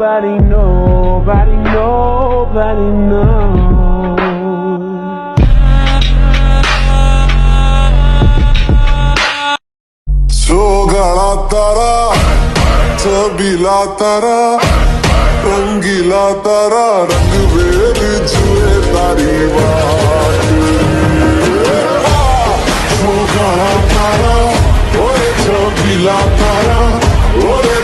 nobody, nobody, nobody knows. सोगाड़ा तारा छबीला तारा रंगीला तारा रंग वेद जुए तारी बात सोगाड़ा तारा ओए छबीला तारा ओए